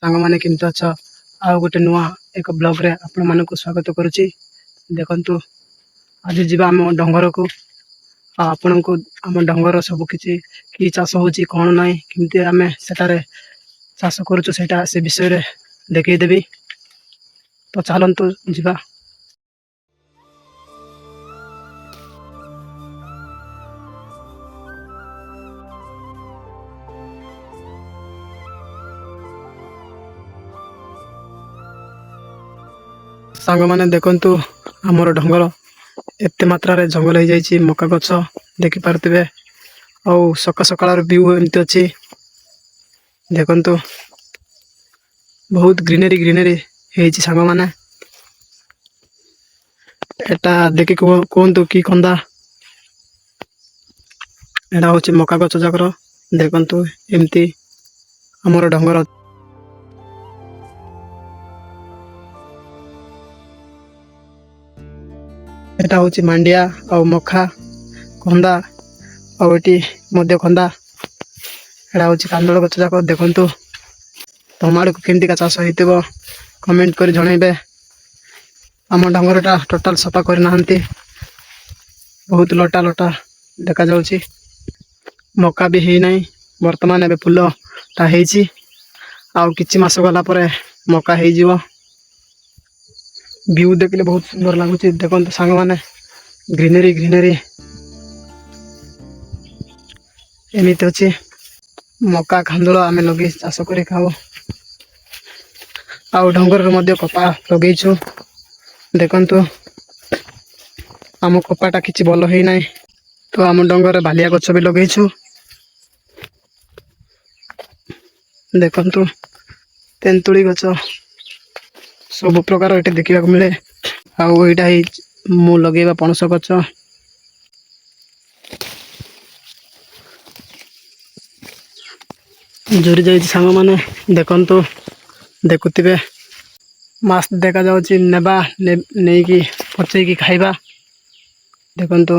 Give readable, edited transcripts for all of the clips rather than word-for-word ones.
ସାଙ୍ଗମାନେ କେମିତି ଅଛ? ଆଉ ଗୋଟେ ନୂଆ ଏକ ବ୍ଲଗ୍ରେ ଆପଣମାନଙ୍କୁ ସ୍ୱାଗତ କରୁଛି। ଦେଖନ୍ତୁ, ଆଜି ଯିବା ଆମ ଡଙ୍ଗରକୁ। ଆଉ ଆପଣଙ୍କୁ ଆମ ଡଙ୍ଗର ସବୁ କିଛି କି ଚାଷ ହେଉଛି କ'ଣ ନାହିଁ, କେମିତି ଆମେ ସେଠାରେ ଚାଷ କରୁଛୁ ସେଇଟା ସେ ବିଷୟରେ ଦେଖେଇଦେବି। ତ ଚାଲନ୍ତୁ ଯିବା। ସାଙ୍ଗମାନେ ଦେଖନ୍ତୁ, ଆମର ଡଙ୍ଗର ଏତେ ମାତ୍ରାରେ ଜଙ୍ଗଲ ହେଇଯାଇଛି। ମକା ଗଛ ଦେଖିପାରୁଥିବେ। ଆଉ ସକାଳର ଭିଉ ଏମିତି ଅଛି। ଦେଖନ୍ତୁ, ବହୁତ ଗ୍ରୀନେରୀ ହେଇଛି ସାଙ୍ଗମାନେ। ଏଟା ଦେଖି କୁହନ୍ତୁ କି କନ୍ଦା? ଏଟା ହଉଛି ମକା ଗଛ ଯାକର। ଦେଖନ୍ତୁ, ଏମିତି ଆମର ଡଙ୍ଗର। ଏଟା ହଉଛି ମାଣ୍ଡିଆ ଆଉ ମକା କନ୍ଦା, ଆଉ ଏଠି ମଧ୍ୟ କନ୍ଦା। ଏଟା ହଉଛି କାନ୍ଦୁଳ ଗଛ ଯାକ। ଦେଖନ୍ତୁ, ତମ ଆଡ଼କୁ କେମିତିକା ଚାଷ ହେଇଥିବ କମେଣ୍ଟ କରି ଜଣେଇବେ। ଆମ ଡଙ୍ଗରଟା ଟୋଟାଲ ସଫା କରିନାହାନ୍ତି। ବହୁତ ଲଟା ଦେଖାଯାଉଛି। ମକା ବି ହେଇନାହିଁ। ବର୍ତ୍ତମାନ ଏବେ ଫୁଲଟା ହେଇଛି। ଆଉ କିଛି ମାସ ଗଲା ପରେ ମକା ହେଇଯିବ। ଭିଉ ଦେଖିଲେ ବହୁତ ସୁନ୍ଦର ଲାଗୁଛି। ଦେଖନ୍ତୁ ସାଙ୍ଗମାନେ, ଗ୍ରୀନେରୀ ଏମିତି ଅଛି। ମକା କାନ୍ଦୁଳ ଆମେ ଲଗେଇ ଚାଷ କରି ଖାଉ। ଆଉ ଡଙ୍ଗରରେ ମଧ୍ୟ କପା ଲଗେଇଛୁ। ଦେଖନ୍ତୁ, ଆମ କପାଟା କିଛି ଭଲ ହେଇନାହିଁ। ତ ଆମ ଡଙ୍ଗରରେ ବାଲିଆ ଗଛ ବି ଲଗେଇଛୁ। ଦେଖନ୍ତୁ, ତେନ୍ତୁଳି ଗଛ ସବୁ ପ୍ରକାର ଏଠି ଦେଖିବାକୁ ମିଳେ। ଆଉ ଏଇଟା ମୁଁ ଲଗେଇବା ପଣସ ଗଛ। ଜୁରି ଯାଇଛି ସାଙ୍ଗମାନେ। ଦେଖନ୍ତୁ, ଦେଖୁଥିବେ, ମାସ୍କ ଦେଖାଯାଉଛି। ନେଇକି ପଚେଇକି ଖାଇବା। ଦେଖନ୍ତୁ,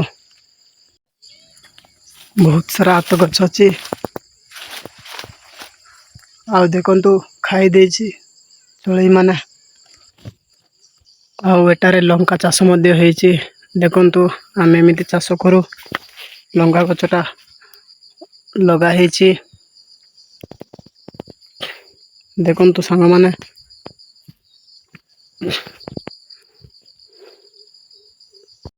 ବହୁତ ସାରା ଆତ ଗଛ ଅଛି। ଆଉ ଦେଖନ୍ତୁ, ଖାଇ ଦେଇଛି ଚଢ଼େଇ ମାନେ। ଆଉ ଏଠାରେ ଲଙ୍କା ଚାଷ ମଧ୍ୟ ହେଇଛି। ଦେଖନ୍ତୁ, ଆମେ ଏମିତି ଚାଷ କରୁ। ଲଙ୍କା ଗଛଟା ଲଗା ହେଇଛି। ଦେଖନ୍ତୁ ସାଙ୍ଗମାନେ,